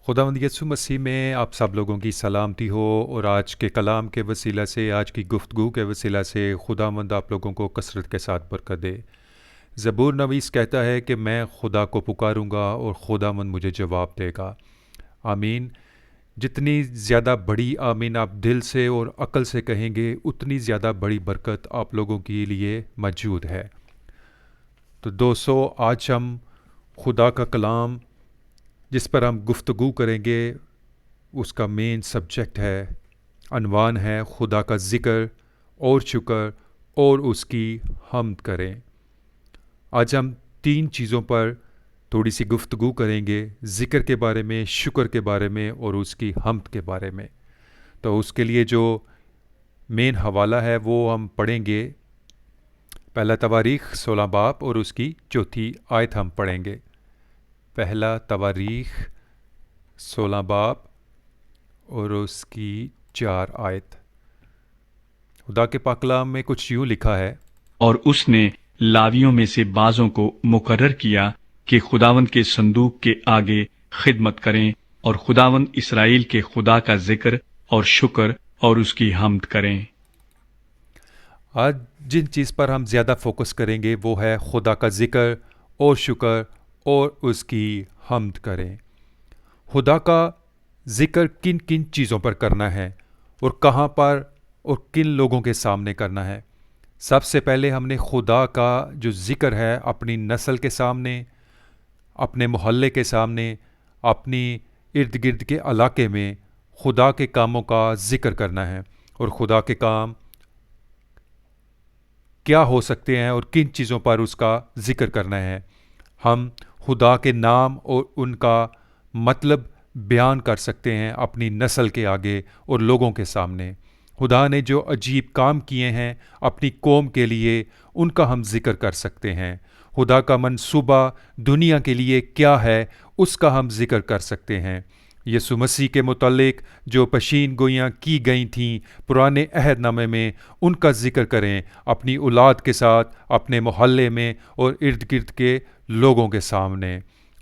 خداوند یسوع مسیح میں آپ سب لوگوں کی سلامتی ہو، اور آج کے کلام کے وسیلہ سے، آج کی گفتگو کے وسیلہ سے خداوند آپ لوگوں کو کثرت کے ساتھ برکت دے۔ زبور نویس کہتا ہے کہ میں خدا کو پکاروں گا اور خداوند مجھے جواب دے گا۔ آمین۔ جتنی زیادہ بڑی آمین آپ دل سے اور عقل سے کہیں گے، اتنی زیادہ بڑی برکت آپ لوگوں کے لیے موجود ہے۔ تو دوستو، آج ہم خدا کا کلام جس پر ہم گفتگو کریں گے، اس کا مین سبجیکٹ ہے، عنوان ہے خدا کا ذکر اور شکر اور اس کی حمد کریں۔ آج ہم 3 چیزوں پر تھوڑی سی گفتگو کریں گے، ذکر کے بارے میں، شکر کے بارے میں اور اس کی حمد کے بارے میں۔ تو اس کے لیے جو مین حوالہ ہے وہ ہم پڑھیں گے، پہلا تواریخ 16 باب اور اس کی 4 آیت ہم پڑھیں گے۔ پہلا تواریخ 16 باب اور اس کی 4 آیت۔ خدا کے پاک کلام میں کچھ یوں لکھا ہے، اور اس نے لاویوں میں سے بعضوں کو مقرر کیا کہ خداوند کے صندوق کے آگے خدمت کریں اور خداوند اسرائیل کے خدا کا ذکر اور شکر اور اس کی حمد کریں۔ آج جن چیز پر ہم زیادہ فوکس کریں گے وہ ہے خدا کا ذکر اور شکر اور اس کی حمد کریں۔ خدا کا ذکر کن کن چیزوں پر کرنا ہے اور کہاں پر اور کن لوگوں کے سامنے کرنا ہے؟ سب سے پہلے ہم نے خدا کا جو ذکر ہے اپنی نسل کے سامنے، اپنے محلے کے سامنے، اپنی ارد گرد کے علاقے میں خدا کے کاموں کا ذکر کرنا ہے، اور خدا کے کام کیا ہو سکتے ہیں اور کن چیزوں پر اس کا ذکر کرنا ہے۔ ہم خدا کے نام اور ان کا مطلب بیان کر سکتے ہیں اپنی نسل کے آگے اور لوگوں کے سامنے۔ خدا نے جو عجیب کام کیے ہیں اپنی قوم کے لیے، ان کا ہم ذکر کر سکتے ہیں۔ خدا کا منصوبہ دنیا کے لیے کیا ہے، اس کا ہم ذکر کر سکتے ہیں۔ یسوع مسیح کے متعلق جو پیشین گوئیاں کی گئی تھیں پرانے عہد نامے میں، ان کا ذکر کریں اپنی اولاد کے ساتھ، اپنے محلے میں اور ارد گرد کے لوگوں کے سامنے۔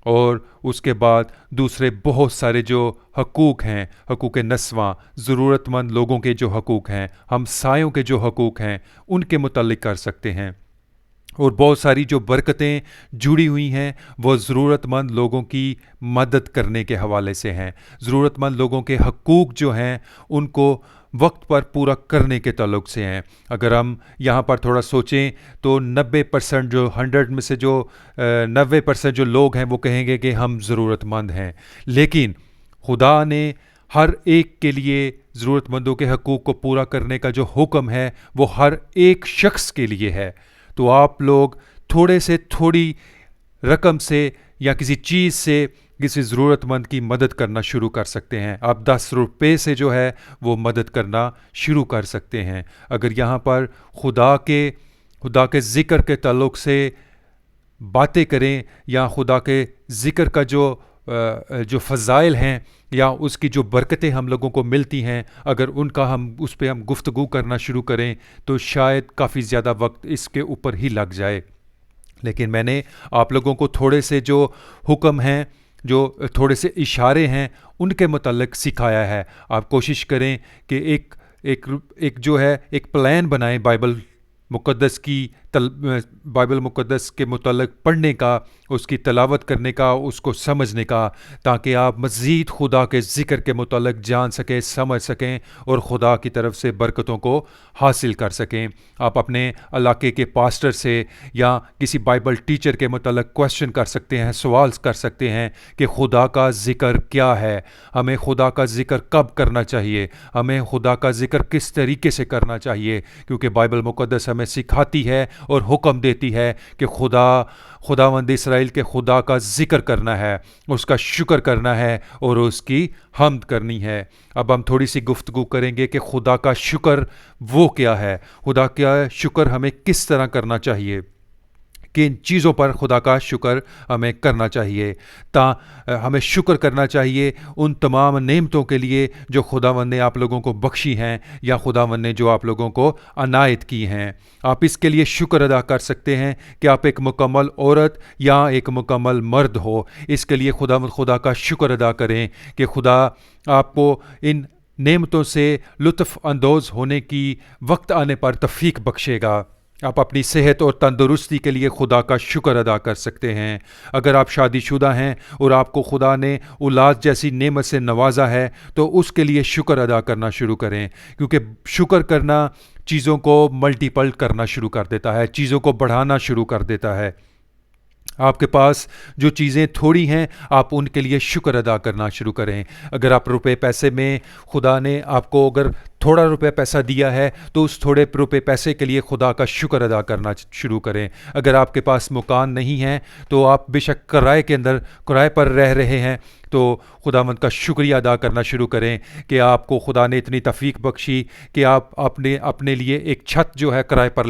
اور اس کے بعد دوسرے بہت سارے جو حقوق ہیں، حقوق نسواں، ضرورت مند لوگوں کے جو حقوق ہیں، ہمسایوں کے جو حقوق ہیں، ان کے متعلق کر سکتے ہیں۔ اور بہت ساری جو برکتیں جڑی ہوئی ہیں وہ ضرورت مند لوگوں کی مدد کرنے کے حوالے سے ہیں۔ ضرورت مند لوگوں کے حقوق جو ہیں ان کو وقت پر پورا کرنے کے تعلق سے ہیں۔ اگر ہم یہاں پر تھوڑا سوچیں تو 90% جو 100 میں سے جو 90% جو لوگ ہیں وہ کہیں گے کہ ہم ضرورت مند ہیں، لیکن خدا نے ہر ایک کے لیے ضرورت مندوں کے حقوق کو پورا کرنے کا جو حکم ہے وہ ہر ایک شخص کے لیے ہے۔ تو آپ لوگ تھوڑے سے تھوڑی رقم سے یا کسی چیز سے کسی ضرورت مند کی مدد کرنا شروع کر سکتے ہیں۔ آپ 10 روپے سے جو ہے وہ مدد کرنا شروع کر سکتے ہیں۔ اگر یہاں پر خدا کے ذکر کے تعلق سے باتیں کریں، یا خدا کے ذکر کا جو فضائل ہیں یا اس کی جو برکتیں ہم لوگوں کو ملتی ہیں، اگر اس پہ ہم گفتگو کرنا شروع کریں تو شاید کافی زیادہ وقت اس کے اوپر ہی لگ جائے۔ لیکن میں نے آپ لوگوں کو تھوڑے سے جو حکم ہیں، جو تھوڑے سے اشارے ہیں، ان کے متعلق سکھایا ہے۔ آپ کوشش کریں کہ ایک جو ہے ایک پلان بنائیں بائبل مقدس کے متعلق پڑھنے کا، اس کی تلاوت کرنے کا، اس کو سمجھنے کا، تاکہ آپ مزید خدا کے ذکر کے متعلق جان سکیں، سمجھ سکیں اور خدا کی طرف سے برکتوں کو حاصل کر سکیں۔ آپ اپنے علاقے کے پاسٹر سے یا کسی بائبل ٹیچر کے متعلق کویسچن کر سکتے ہیں، سوال کر سکتے ہیں کہ خدا کا ذکر کیا ہے، ہمیں خدا کا ذکر کب کرنا چاہیے، ہمیں خدا کا ذکر کس طریقے سے کرنا چاہیے، کیونکہ بائبل مقدس ہمیں سکھاتی ہے اور حکم دیتی ہے کہ خداوند اسرائیل کے خدا کا ذکر کرنا ہے، اس کا شکر کرنا ہے اور اس کی حمد کرنی ہے۔ اب ہم تھوڑی سی گفتگو کریں گے کہ خدا کا شکر وہ کیا ہے، خدا کا شکر ہمیں کس طرح کرنا چاہیے۔ کن چیزوں پر خدا کا شکر ہمیں کرنا چاہیے. ہمیں شکر کرنا چاہیے ان تمام نعمتوں کے لیے جو خداوند نے آپ لوگوں کو بخشی ہیں یا خداوند نے جو آپ لوگوں کو عنایت کی ہیں. آپ اس کے لیے شکر ادا کر سکتے ہیں کہ آپ ایک مکمل عورت یا ایک مکمل مرد ہو. اس کے لیے خدا کا شکر ادا کریں کہ خدا آپ کو ان نعمتوں سے لطف اندوز ہونے کی وقت آنے پر توفیق بخشے گا. آپ اپنی صحت اور تندرستی کے لیے خدا کا شکر ادا کر سکتے ہیں. اگر آپ شادی شدہ ہیں اور آپ کو خدا نے اولاد جیسی نعمت سے نوازا ہے تو اس کے لیے شکر ادا کرنا شروع کریں، کیونکہ شکر کرنا چیزوں کو ملٹیپل کرنا شروع کر دیتا ہے، چیزوں کو بڑھانا شروع کر دیتا ہے. آپ کے پاس جو چیزیں تھوڑی ہیں آپ ان کے لیے شکر ادا کرنا شروع کریں. اگر آپ روپے پیسے میں خدا نے آپ کو اگر تھوڑا روپے پیسہ دیا ہے تو اس تھوڑے روپے پیسے کے لیے خدا کا شکر ادا کرنا شروع کریں. اگر آپ کے پاس مکان نہیں ہے تو آپ بے شک کرائے پر رہ رہے ہیں تو خداوند کا شکریہ ادا کرنا شروع کریں کہ آپ کو خدا نے اتنی توفیق بخشی کہ آپ اپنے لیے ایک چھت جو ہے کرائے پر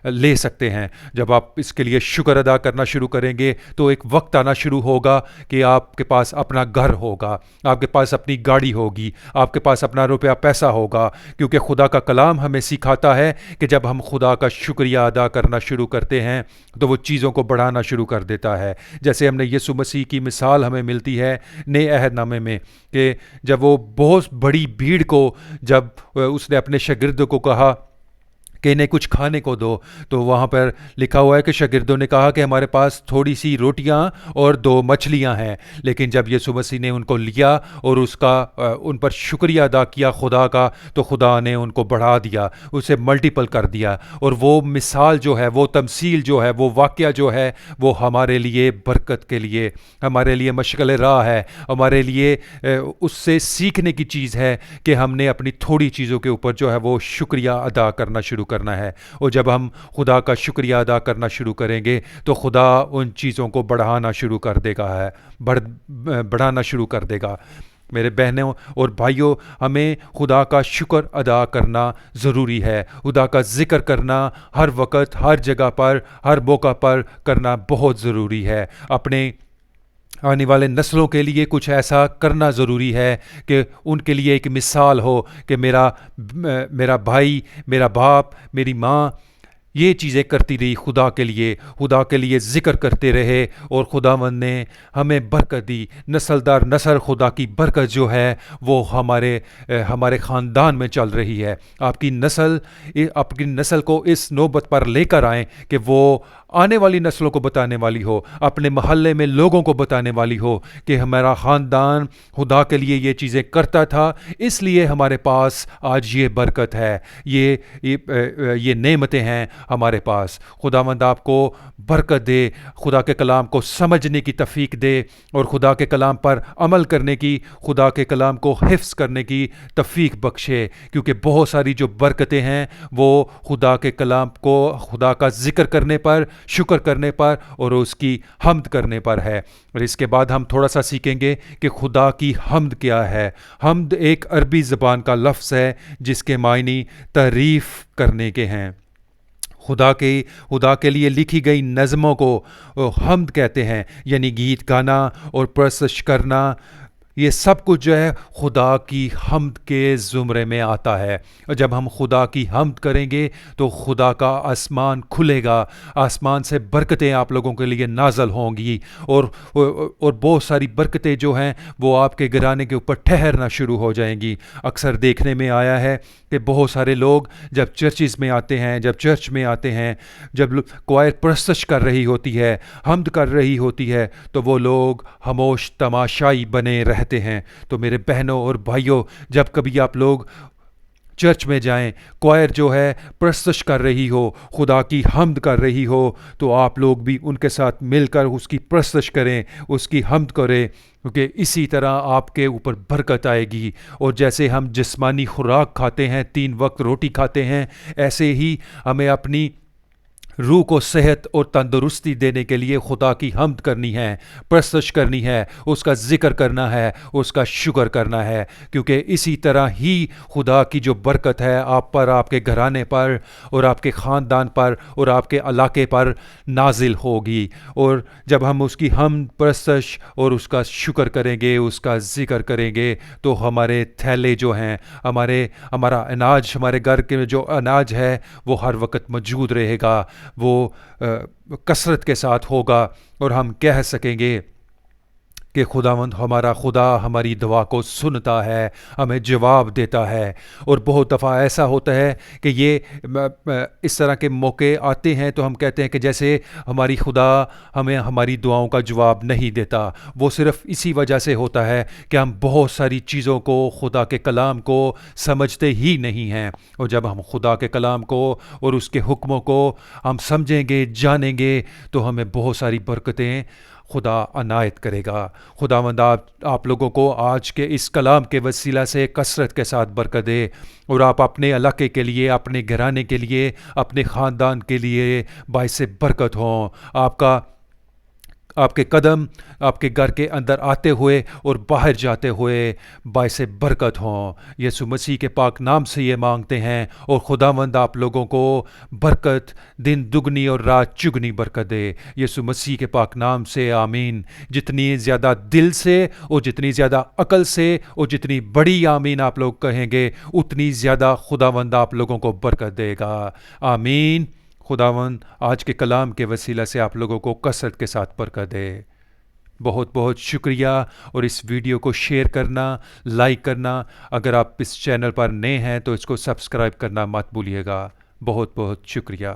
لے سکتے ہیں. جب آپ اس کے لیے شکر ادا کرنا شروع کریں گے تو ایک وقت آنا شروع ہوگا کہ آپ کے پاس اپنا گھر ہوگا، آپ کے پاس اپنی گاڑی ہوگی، آپ کے پاس اپنا روپیہ پیسہ ہوگا، کیونکہ خدا کا کلام ہمیں سکھاتا ہے کہ جب ہم خدا کا شکریہ ادا کرنا شروع کرتے ہیں تو وہ چیزوں کو بڑھانا شروع کر دیتا ہے. جیسے ہم نے یسوع مسیح کی مثال ہمیں ملتی ہے نئے عہد نامے میں کہ جب وہ بہت بڑی بھیڑ کو جب اس نے اپنے شاگردوں کو کہا کہ انہیں کچھ کھانے کو دو تو وہاں پر لکھا ہوا ہے کہ شاگردوں نے کہا کہ ہمارے پاس تھوڑی سی روٹیاں اور 2 مچھلیاں ہیں. لیکن جب یسوع مسیح نے ان کو لیا اور ان پر شکریہ ادا کیا خدا کا تو خدا نے ان کو بڑھا دیا، اسے ملٹیپل کر دیا. اور وہ مثال جو ہے، وہ تمثیل جو ہے، وہ واقعہ جو ہے وہ ہمارے لیے برکت کے لیے، ہمارے لیے مشغل راہ ہے، ہمارے لیے اس سے سیکھنے کی چیز ہے کہ ہم نے اپنی تھوڑی چیزوں کے اوپر جو ہے وہ شکریہ ادا کرنا شروع کرنا ہے. اور جب ہم خدا کا شکریہ ادا کرنا شروع کریں گے تو خدا ان چیزوں کو بڑھانا شروع کر دے گا بڑھانا شروع کر دے گا. میرے بہنوں اور بھائیوں، ہمیں خدا کا شکر ادا کرنا ضروری ہے. خدا کا ذکر کرنا ہر وقت، ہر جگہ پر، ہر موقع پر کرنا بہت ضروری ہے. اپنے آنے والے نسلوں کے لیے کچھ ایسا کرنا ضروری ہے کہ ان کے لیے ایک مثال ہو کہ میرا بھائی، میرا باپ، میری ماں یہ چیزیں کرتی رہی خدا کے لیے ذکر کرتے رہے اور خداوند نے ہمیں برکت دی. نسل در نسل خدا کی برکت جو ہے وہ ہمارے خاندان میں چل رہی ہے. آپ کی نسل کو اس نوبت پر لے کر آئیں کہ وہ آنے والی نسلوں کو بتانے والی ہو، اپنے محلے میں لوگوں کو بتانے والی ہو کہ ہمارا خاندان خدا کے لیے یہ چیزیں کرتا تھا، اس لیے ہمارے پاس آج یہ برکت ہے، یہ نعمتیں ہیں ہمارے پاس. خداوند آپ کو برکت دے، خدا کے کلام کو سمجھنے کی توفیق دے اور خدا کے کلام پر عمل کرنے کی، خدا کے کلام کو حفظ کرنے کی توفیق بخشے، کیونکہ بہت ساری جو برکتیں ہیں وہ خدا کے کلام کو، خدا کا ذکر کرنے پر، شکر کرنے پر اور اس کی حمد کرنے پر ہے. اور اس کے بعد ہم تھوڑا سا سیکھیں گے کہ خدا کی حمد کیا ہے. حمد ایک عربی زبان کا لفظ ہے جس کے معنی تعریف کرنے کے ہیں. خدا کے لیے لکھی گئی نظموں کو حمد کہتے ہیں، یعنی گیت گانا اور پرستش کرنا. یہ سب کچھ جو ہے خدا کی حمد کے زمرے میں آتا ہے. اور جب ہم خدا کی حمد کریں گے تو خدا کا آسمان کھلے گا، آسمان سے برکتیں آپ لوگوں کے لیے نازل ہوں گی اور بہت ساری برکتیں جو ہیں وہ آپ کے گھرانے کے اوپر ٹھہرنا شروع ہو جائیں گی. اکثر دیکھنے میں آیا ہے کہ بہت سارے لوگ جب چرچز میں آتے ہیں، جب چرچ میں آتے ہیں، جب کوائر پرستش کر رہی ہوتی ہے، حمد کر رہی ہوتی ہے تو وہ لوگ خاموش تماشائی بنے رہتے ہیں. تو میرے بہنوں اور بھائیوں، جب کبھی آپ لوگ چرچ میں جائیں، کوائر جو ہے پرستش کر رہی ہو، خدا کی حمد کر رہی ہو، تو آپ لوگ بھی ان کے ساتھ مل کر اس کی پرستش کریں، اس کی حمد کریں، کیونکہ اسی طرح آپ کے اوپر برکت آئے گی. اور جیسے ہم جسمانی خوراک کھاتے ہیں، 3 وقت روٹی کھاتے ہیں، ایسے ہی ہمیں اپنی روح کو صحت اور تندرستی دینے کے لیے خدا کی حمد کرنی ہے، پرستش کرنی ہے، اس کا ذکر کرنا ہے، اس کا شکر کرنا ہے، کیونکہ اسی طرح ہی خدا کی جو برکت ہے آپ پر، آپ کے گھرانے پر اور آپ کے خاندان پر اور آپ کے علاقے پر نازل ہوگی۔ اور جب ہم اس کی حمد، پرستش اور اس کا شکر کریں گے، اس کا ذکر کریں گے، تو ہمارے تھیلے جو ہیں، ہمارا اناج، ہمارے گھر کے جو اناج ہے وہ ہر وقت موجود رہے گا، وہ کثرت کے ساتھ ہوگا، اور ہم کہہ سکیں گے کہ خداوند ہمارا خدا ہماری دعا کو سنتا ہے، ہمیں جواب دیتا ہے۔ اور بہت دفعہ ایسا ہوتا ہے کہ یہ اس طرح کے موقع آتے ہیں تو ہم کہتے ہیں کہ جیسے ہماری خدا ہمیں ہماری دعاؤں کا جواب نہیں دیتا۔ وہ صرف اسی وجہ سے ہوتا ہے کہ ہم بہت ساری چیزوں کو، خدا کے کلام کو سمجھتے ہی نہیں ہیں، اور جب ہم خدا کے کلام کو اور اس کے حکموں کو ہم سمجھیں گے، جانیں گے، تو ہمیں بہت ساری برکتیں خدا عنایت کرے گا۔ خداوند آپ لوگوں کو آج کے اس کلام کے وسیلہ سے کثرت کے ساتھ برکت دے، اور آپ اپنے علاقے کے لیے، اپنے گھرانے کے لیے، اپنے خاندان کے لیے باعث برکت ہوں۔ آپ کے قدم آپ کے گھر کے اندر آتے ہوئے اور باہر جاتے ہوئے باعث برکت ہوں۔ یسوع مسیح کے پاک نام سے یہ مانگتے ہیں، اور خداوند آپ لوگوں کو برکت، دن دگنی اور رات چگنی برکت دے، یسوع مسیح کے پاک نام سے آمین۔ جتنی زیادہ دل سے اور جتنی زیادہ عقل سے اور جتنی بڑی آمین آپ لوگ کہیں گے، اتنی زیادہ خداوند آپ لوگوں کو برکت دے گا۔ آمین۔ خداوند آج کے کلام کے وسیلہ سے آپ لوگوں کو کثرت کے ساتھ برکت دے۔ بہت بہت شکریہ، اور اس ویڈیو کو شیئر کرنا، لائک کرنا، اگر آپ اس چینل پر نئے ہیں تو اس کو سبسکرائب کرنا مت بھولیے گا۔ بہت بہت شکریہ۔